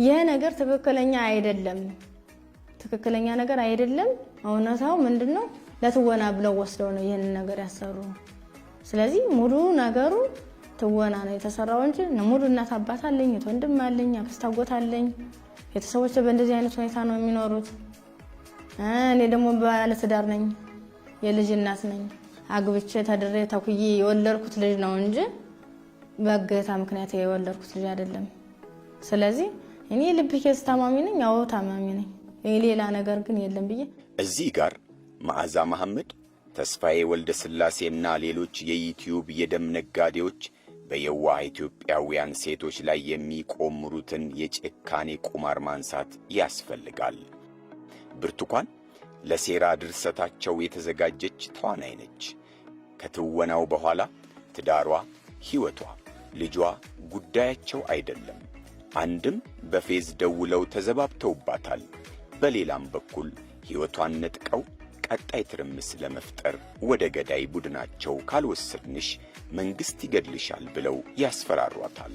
ይሄ ነገር ትክክለኛ አይደለም ትክክለኛ ነገር አይደለም እውነታው ምንድነው ለትወና ብለው ወስደው ነው ይሄን ነገር ያሰሩ ስለዚህ ሙሉ ነገሩ ትወና ነው የተሰራው እንጂ ሙሉ እናት አባት አለኝ ወንድም አለኝ አክስት አጎት አለኝ የተሰዎች በእንደዚህ አይነት ሁኔታ ነው የሚኖሩት እኔ ደግሞ ባለ ትዳር ነኝ የልጅ እናት ነኝ አግብቼ ተድሬ ተኩዬ የወለድኩት ልጅ ነው እንጂ በገታ ምክንያት የወለድኩት ልጅ አይደለም ስለዚህ እኔ ልብ ኬስ ታማሚ ነኝ ያው ታማሚ ነኝ ሌላ ነገር ግን የለም ብዬ እዚህ ጋር መዓዛ መሐመድ ተስፋዬ ወልደ ስላሴና ሌሎች የዩቲዩብ የደም ነጋዴዎች በየዋህ ኢትዮጵያውያን ሴቶች ላይ የሚቆምሩትን የጭካኔ ቁማር ማንሳት ያስፈልጋል። ብርቱካን ለሴራ ድርሰታቸው የተዘጋጀች ተዋናይ ነች። ከትወናው በኋላ ትዳሯ፣ ሕይወቷ፣ ልጇ ጉዳያቸው አይደለም። አንድም በፌዝ ደውለው ተዘባብተውባታል። በሌላም በኩል ሕይወቷን ነጥቀው ቀጣይ ትርምስ ለመፍጠር ወደ ገዳይ ቡድናቸው ካልወሰድንሽ መንግስት ይገድልሻል ብለው ያስፈራሯታል።